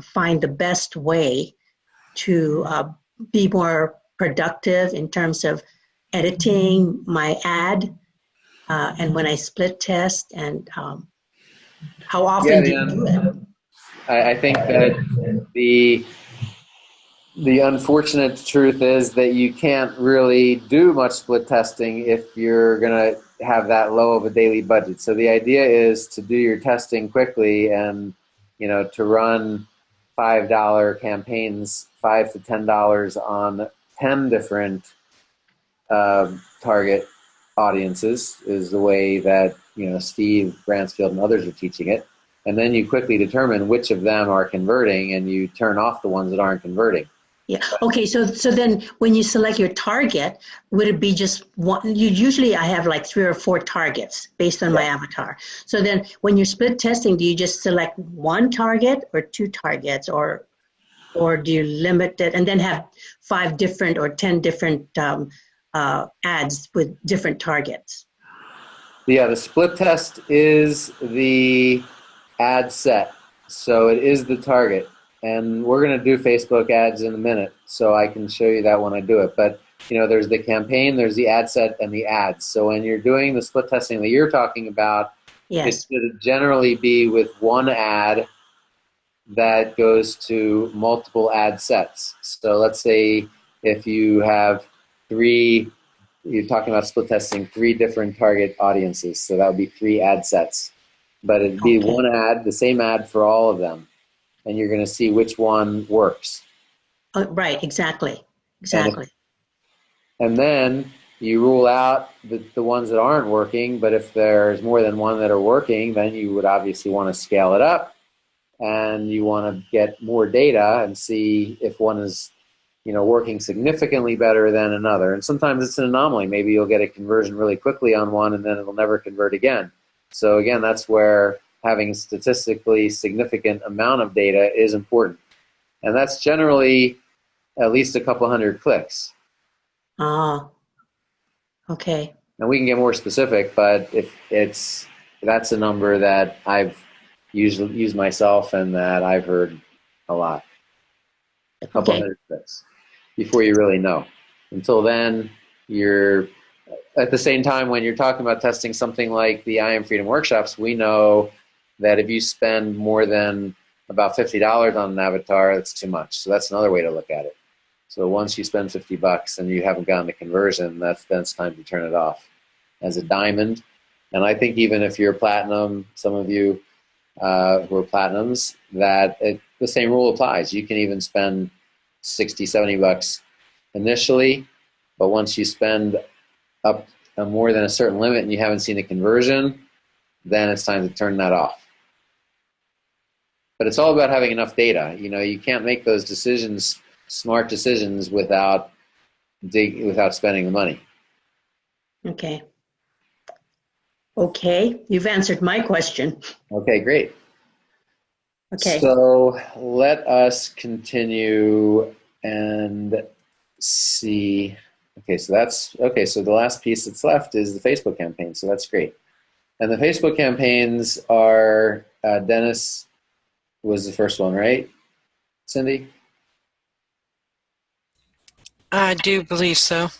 find the best way to be more productive in terms of editing my ad, and when I split test, and how often do you do it? I think that the unfortunate truth is that you can't really do much split testing if you're going to have that low of a daily budget. So the idea is to do your testing quickly and, to run $5 campaigns, $5 to $10 on 10 different target audiences is the way that, Steve Bransfield and others are teaching it. And then you quickly determine which of them are converting and you turn off the ones that aren't converting. Yeah. Okay. So then when you select your target, would it be just one? Usually I have like 3 or 4 targets based on my avatar. So then when you're split testing, do you just select one target or 2 targets, or do you limit it and then have 5 different or 10 different ads with different targets? Yeah, the split test is the ad set. So it is the target. And we're going to do Facebook ads in a minute, so I can show you that when I do it. But, there's the campaign, there's the ad set, and the ads. So when you're doing the split testing that you're talking about, it should generally be with one ad that goes to multiple ad sets. So let's say if you have 3, you're talking about split testing 3 different target audiences. So that would be 3 ad sets. But it'd be one ad, the same ad for all of them. And you're going to see which one works. Right, exactly. And then you rule out the ones that aren't working, but if there's more than one that are working, then you would obviously want to scale it up, and you want to get more data and see if one is, working significantly better than another. And sometimes it's an anomaly. Maybe you'll get a conversion really quickly on one, and then it'll never convert again. So again, that's where having a statistically significant amount of data is important. And that's generally at least a couple hundred clicks. Okay. And we can get more specific, but if that's a number that I've used myself and that I've heard a lot. A couple hundred clicks before you really know. Until then, you're at the same time when you're talking about testing something like the I Am Freedom workshops, we know that if you spend more than about $50 on an avatar, that's too much. So that's another way to look at it. So once you spend $50 and you haven't gotten the conversion, then it's time to turn it off. As a diamond, and I think even if you're platinum, some of you who are platinums, the same rule applies. You can even spend $60, $70 initially, but once you spend up more than a certain limit and you haven't seen a conversion, then it's time to turn that off. But it's all about having enough data. You can't make those decisions, smart decisions, without spending the money. Okay, you've answered my question. Okay, great. Okay. So let us continue and see. Okay, so the last piece that's left is the Facebook campaign. So that's great. And the Facebook campaigns are, Dennis was the first one, right? Cindy? I do believe so.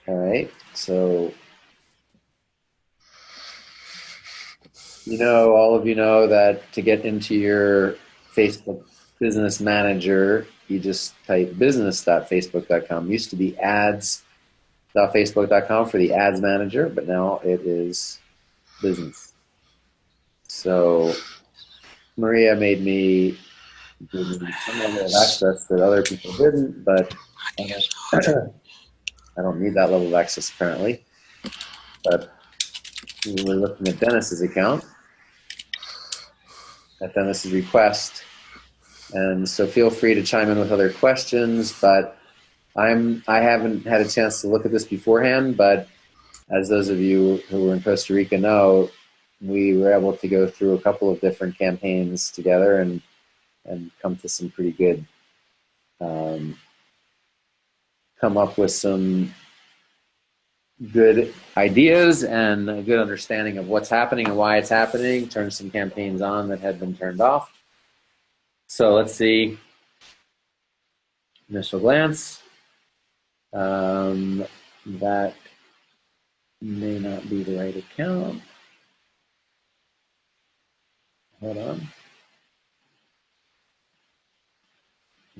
All right. So, all of you know that to get into your Facebook Business Manager, you just type business.facebook.com. Used to be ads facebook.com for the ads manager, but now it is business. So Maria made me give me some level of access that other people didn't, but I don't need that level of access apparently. But we were looking at Dennis's account, at Dennis's request, and so feel free to chime in with other questions. But I haven't had a chance to look at this beforehand, but as those of you who were in Costa Rica know, we were able to go through a couple of different campaigns together and come to some pretty good, come up with some good ideas and a good understanding of what's happening and why it's happening, turn some campaigns on that had been turned off. So let's see, initial glance. That may not be the right account. Hold on.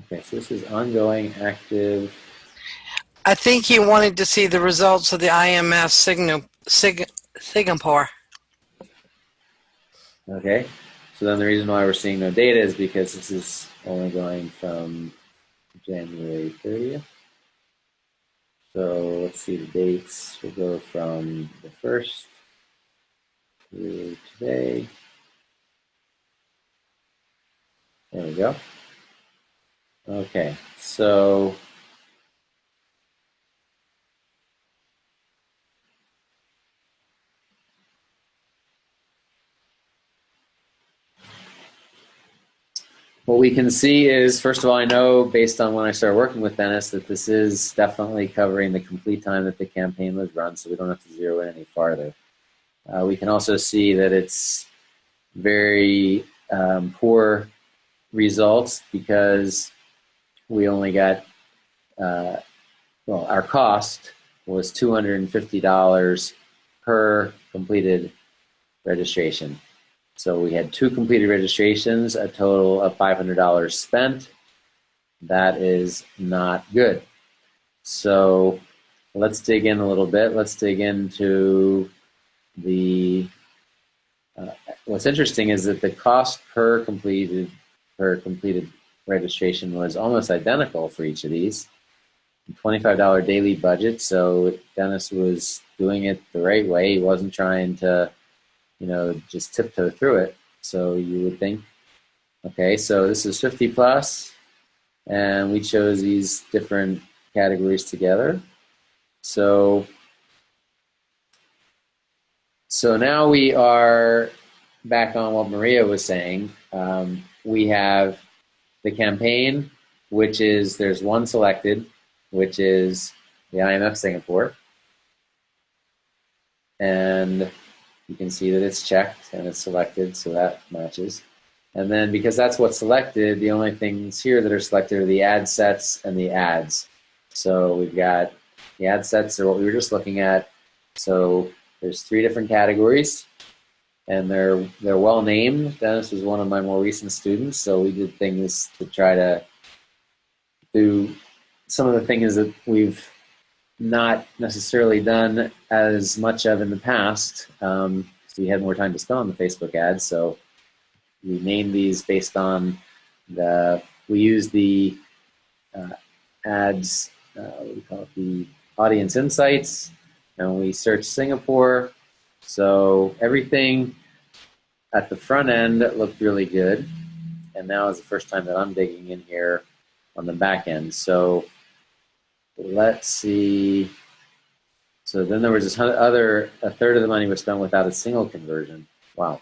Okay, so this is ongoing, active. I think he wanted to see the results of the IMS Singapore. Okay, so then the reason why we're seeing no data is because this is only going from January 30th. So let's see the dates. We'll go from the 1st to today. There we go. Okay, so what we can see is, first of all, I know based on when I started working with Dennis that this is definitely covering the complete time that the campaign was run, so we don't have to zero in any farther. We can also see that it's very poor results because we only got, well, our cost was $250 per completed registration. So we had 2 completed registrations, a total of $500 spent. That is not good. So let's dig in a little bit. Let's dig into the, what's interesting is that the cost per completed registration was almost identical for each of these. $25 daily budget, so Dennis was doing it the right way. He wasn't trying to, you know, just tiptoe through it. So you would think, okay, so this is 50 plus, and we chose these different categories together. So now we are back on what Maria was saying. We have the campaign, which is, there's one selected, which is the IMF Singapore. And you can see that it's checked and it's selected, so that matches. And then because that's what's selected, the only things here that are selected are the ad sets and the ads. So we've got the ad sets are what we were just looking at. So there's 3 different categories, and they're well named. Dennis was one of my more recent students, so we did things to try to do some of the things that we've not necessarily done as much of in the past. So we had more time to spend on the Facebook ads, so we named these based on we use the ads, what do we call it, the audience insights, and we search Singapore. So everything at the front end looked really good, and now is the first time that I'm digging in here on the back end. So let's see. So then there was this other, a third of the money was spent without a single conversion. Wow.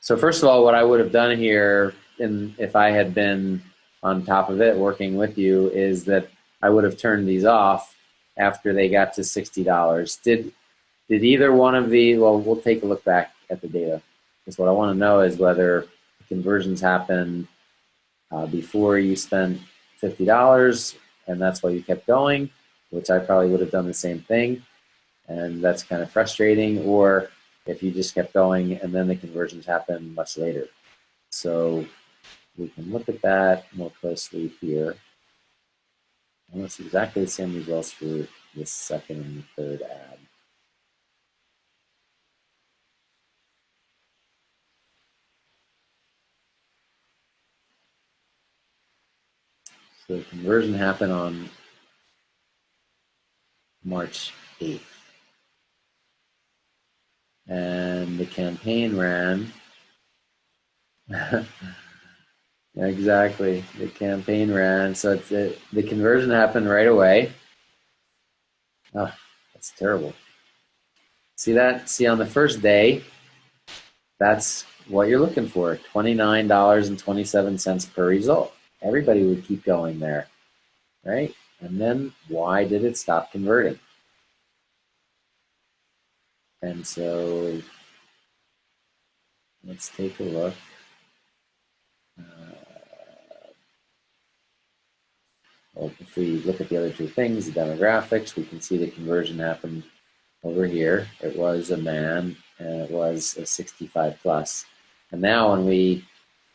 So first of all, what I would have done here, if I had been on top of it working with you, is that I would have turned these off after they got to $60. Did either one of the, well, we'll take a look back at the data, because what I want to know is whether conversions happened before you spent $50, and that's why you kept going, which I probably would have done the same thing, and that's kind of frustrating, or if you just kept going and then the conversions happen much later. So we can look at that more closely here. almost exactly the same results for the second and the third ad. So the conversion happened on March 8th. And the campaign ran. Exactly, the campaign ran. So the conversion happened right away. Oh, that's terrible. See that? See, on the first day, that's what you're looking for, $29.27 per result. Everybody would keep going there, right? And then why did it stop converting? And so let's take a look. Well, if we look at the other two things, the demographics, we can see the conversion happened over here. It was a man, and it was a 65 plus. And now when we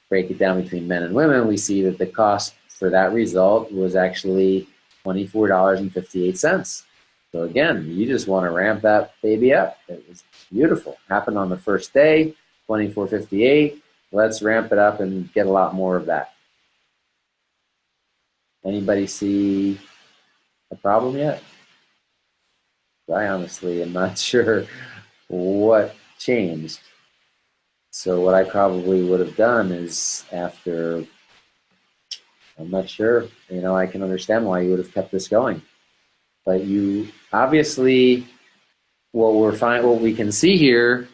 break it down between men and women, we see that the cost for that result was actually $24.58. So again, you just want to ramp that baby up. It was beautiful. Happened on the first day, $24.58. Let's ramp it up and get a lot more of that. Anybody see a problem yet? I honestly am not sure what changed. So what I probably would have done is I'm not sure, I can understand why you would have kept this going. But you obviously, what we can see here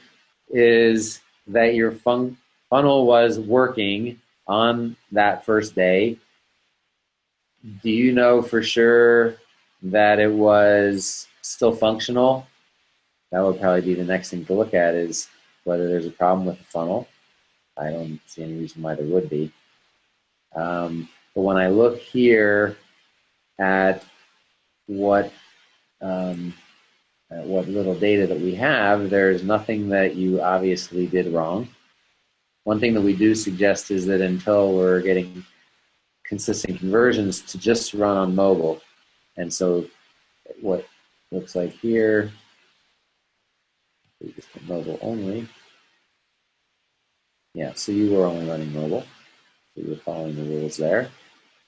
is that your funnel was working on that first day. Do you know for sure that it was still functional? That would probably be the next thing to look at, is whether there's a problem with the funnel. I don't see any reason why there would be. But when I look here at what little data that we have, there's nothing that you obviously did wrong. One thing that we do suggest is that until we're getting consistent conversions, to just run on mobile. And so what looks like here, we just put mobile only. Yeah, so you were only running mobile. So you were following the rules there.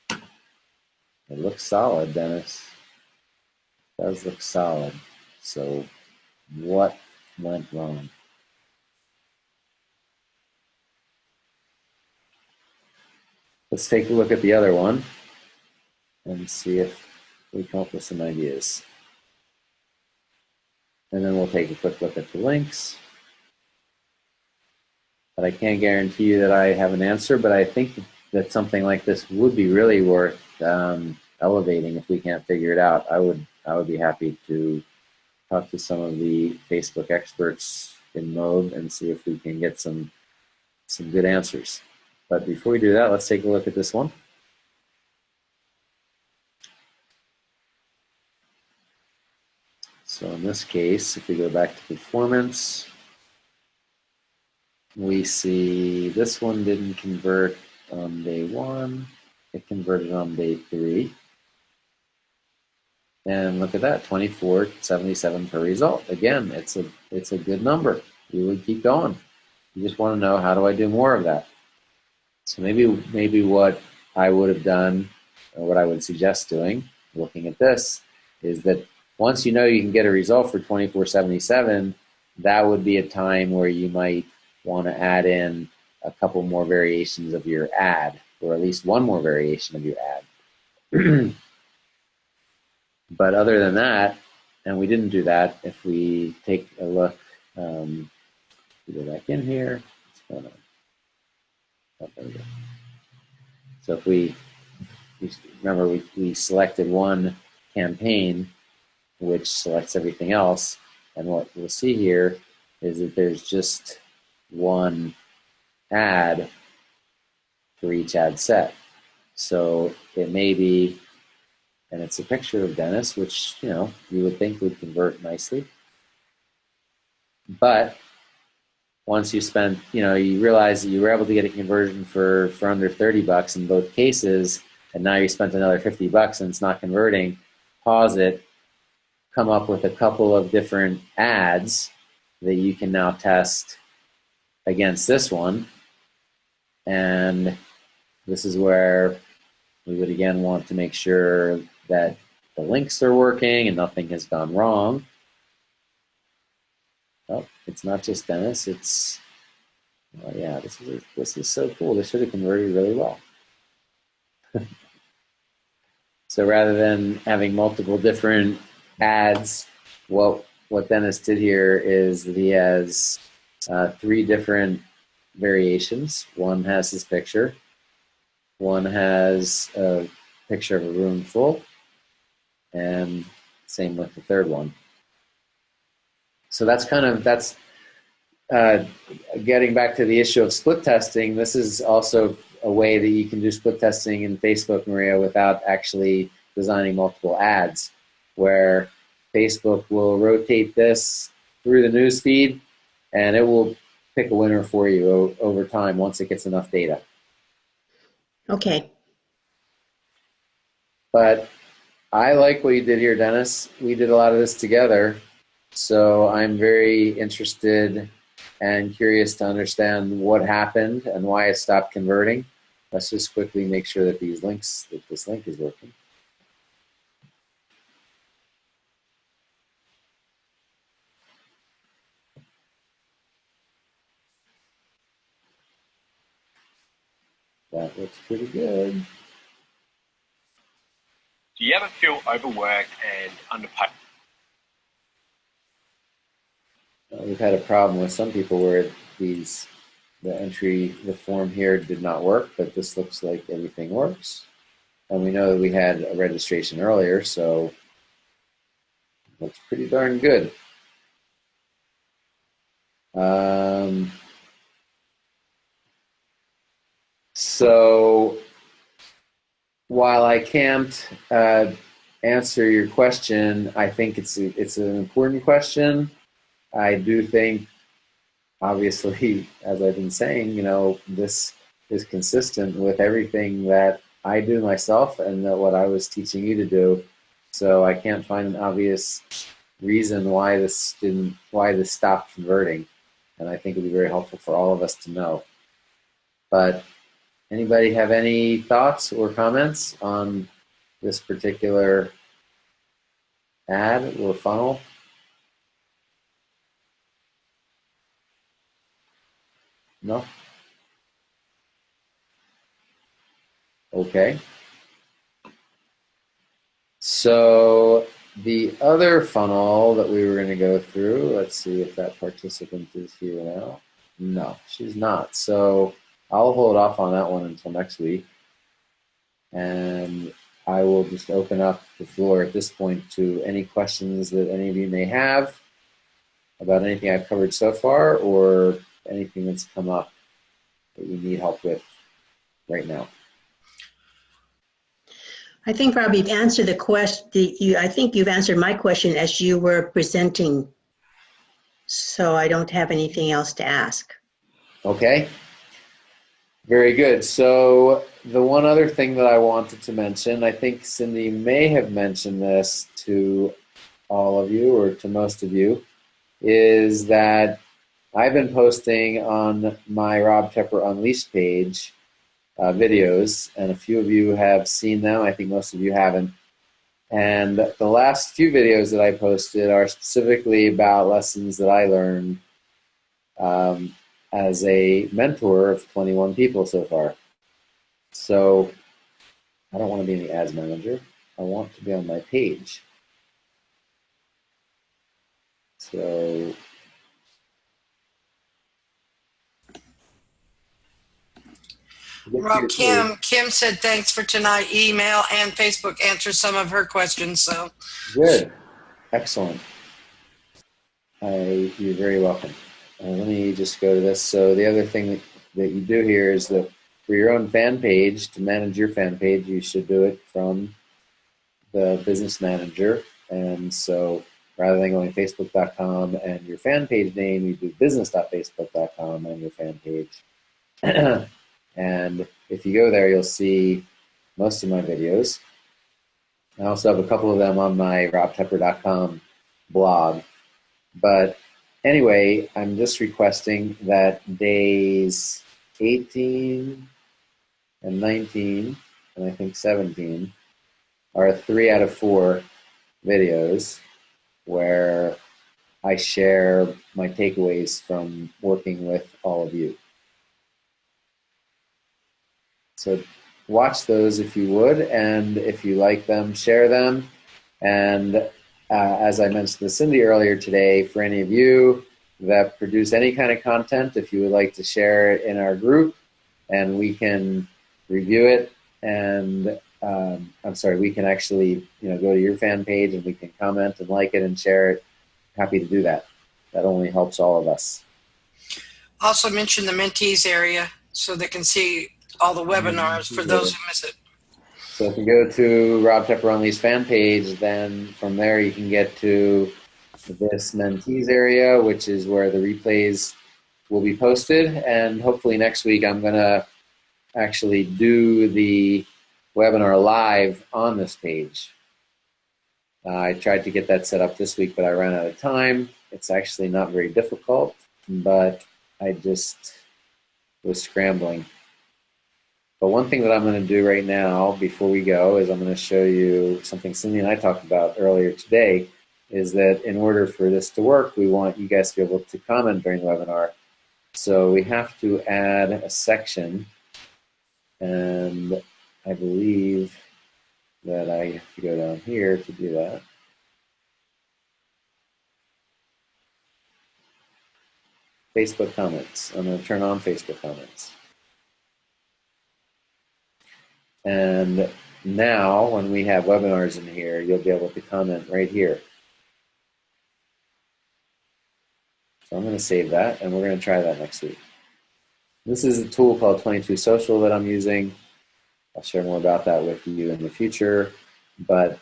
It looks solid, Dennis. It does look solid. So what went wrong? Let's take a look at the other one and see if we come up with some ideas. And then we'll take a quick look at the links. But I can't guarantee you that I have an answer, but I think that something like this would be really worth elevating if we can't figure it out. I would be happy to talk to some of the Facebook experts in M.O.B.E and see if we can get some good answers. But before we do that, let's take a look at this one. So in this case, if we go back to performance, we see this one didn't convert on day 1. It converted on day 3. And look at that, 24.77 per result. Again, it's a good number. You would keep going. You just want to know, how do I do more of that? So maybe what I would have done, or what I would suggest doing, looking at this, is that once you know you can get a result for 24.77, that would be a time where you might want to add in a couple more variations of your ad, or at least one more variation of your ad. But other than that, and we didn't do that, if we take a look, we go back in here. What's going on? Oh, there we go. So if we remember, we selected one campaign, which selects everything else, and what we'll see here is that there's just one ad for each ad set. So it may be, and it's a picture of Dennis, which you would think would convert nicely. But once you spent, you realize that you were able to get a conversion for under $30 in both cases, and now you spent another $50 and it's not converting, pause it, come up with a couple of different ads that you can now test against this one. And this is where we would again want to make sure that the links are working and nothing has gone wrong. Oh, it's not just Dennis, it's, oh yeah, this is so cool. This should have converted really well. So rather than having multiple different ads, what Dennis did here is that he has 3 different variations. One has his picture, one has a picture of a room full, and same with the third one. So that's getting back to the issue of split testing. This is also a way that you can do split testing in Facebook, Maria, without actually designing multiple ads, where Facebook will rotate this through the news feed and it will pick a winner for you over time once it gets enough data. Okay. But I like what you did here, Dennis. We did a lot of this together, so I'm very interested and curious to understand what happened and why it stopped converting. Let's just quickly make sure that this link is working. That looks pretty good. Do you ever feel overworked and underpaid? We've had a problem with some people where the form here did not work, but this looks like everything works. And we know that we had a registration earlier, so it looks pretty darn good. So while I can't answer your question, I think it's an important question. I do think, obviously, as I've been saying, this is consistent with everything that I do myself and what I was teaching you to do. So I can't find an obvious reason why this stopped converting. And I think it would be very helpful for all of us to know. But anybody have any thoughts or comments on this particular ad or funnel? No? Okay. So the other funnel that we were going to go through, let's see if that participant is here now. No, she's not. So I'll hold off on that one until next week. And I will just open up the floor at this point to any questions that any of you may have about anything I've covered so far or anything that's come up that you need help with right now. I think, Rob, you've answered the question. I think you've answered my question as you were presenting. So I don't have anything else to ask. Okay. Very good. So the one other thing that I wanted to mention, I think Cindy may have mentioned this to all of you or to most of you, is that I've been posting on my Rob Tepper Unleashed page videos, and a few of you have seen them. I think most of you haven't. And the last few videos that I posted are specifically about lessons that I learned as a mentor of 21 people so far. So I don't want to be in the ads manager. I want to be on my page. So Rob, Kim said thanks for tonight. Email and Facebook answer some of her questions. So good, excellent. You're very welcome. Let me just go to this. So the other thing that you do here is that for your own fan page, to manage your fan page, you should do it from the business manager. And so rather than going facebook.com and your fan page name, you do business.facebook.com and your fan page. And if you go there, you'll see most of my videos. I also have a couple of them on my robtepper.com blog. But anyway, I'm just requesting that days 18 and 19, and I think 17, are 3 out of 4 videos where I share my takeaways from working with all of you. So watch those if you would, and if you like them, share them. And as I mentioned to Cindy earlier today, for any of you that produce any kind of content, if you would like to share it in our group, and we can review it, and we can actually go to your fan page and we can comment and like it and share it. Happy to do that. That only helps all of us. Also mention the mentees area so they can see all the webinars for those who miss it. So if you go to Rob Tepper Only's fan page, then from there you can get to this mentees area, which is where the replays will be posted. And hopefully next week I'm going to actually do the webinar live on this page. I tried to get that set up this week, but I ran out of time. It's actually not very difficult, but I just was scrambling. But one thing that I'm going to do right now before we go is I'm going to show you something Cindy and I talked about earlier today, is that in order for this to work, we want you guys to be able to comment during the webinar. So we have to add a section, and I believe that I have to go down here to do that. Facebook comments. I'm going to turn on Facebook comments. And now, when we have webinars in here, you'll be able to comment right here. So I'm going to save that, and we're going to try that next week. This is a tool called 22 Social that I'm using. I'll share more about that with you in the future. But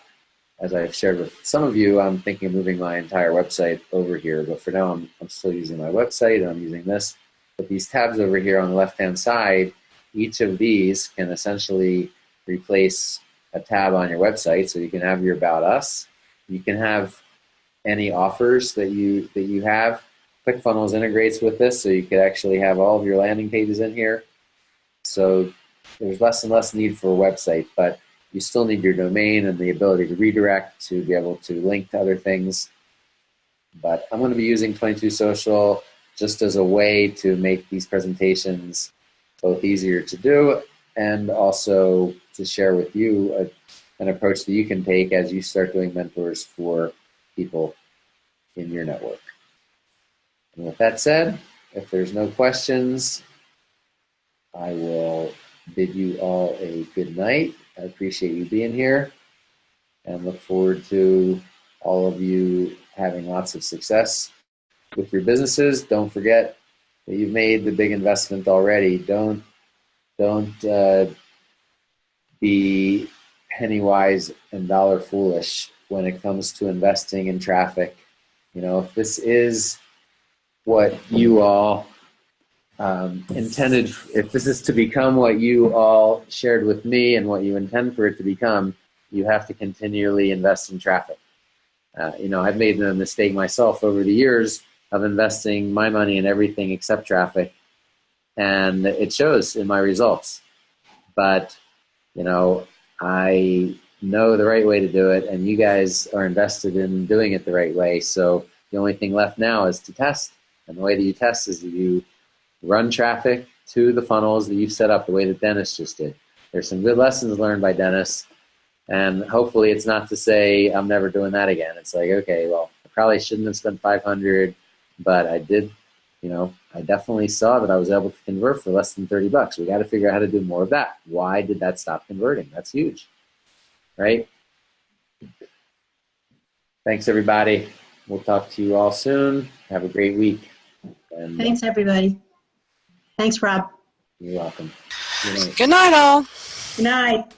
as I've shared with some of you, I'm thinking of moving my entire website over here. But for now, I'm still using my website, and I'm using this. But these tabs over here on the left-hand side, each of these can essentially replace a tab on your website. So you can have your About Us. You can have any offers that you have. ClickFunnels integrates with this, so you could actually have all of your landing pages in here. So there's less and less need for a website, but you still need your domain and the ability to redirect to be able to link to other things. But I'm going to be using 22 Social just as a way to make these presentations both easier to do and also to share with you an approach that you can take as you start doing mentors for people in your network. And with that said, if there's no questions, I will bid you all a good night. I appreciate you being here and look forward to all of you having lots of success with your businesses. Don't forget that you've made the big investment already. Don't be penny wise and dollar foolish when it comes to investing in traffic. If this is what you all intended, if this is to become what you all shared with me and what you intend for it to become, you have to continually invest in traffic. I've made the mistake myself over the years of investing my money in everything except traffic, and it shows in my results. But, I know the right way to do it, and you guys are invested in doing it the right way. So the only thing left now is to test. And the way that you test is that you run traffic to the funnels that you've set up the way that Dennis just did. There's some good lessons learned by Dennis, and hopefully it's not to say I'm never doing that again. It's like, okay, well, I probably shouldn't have spent $500, but I did, I definitely saw that I was able to convert for less than $30. We got to figure out how to do more of that. Why did that stop converting? That's huge, right? Thanks, everybody. We'll talk to you all soon. Have a great week. And Thanks, everybody. Thanks, Rob. You're welcome. Good night, all. Good night.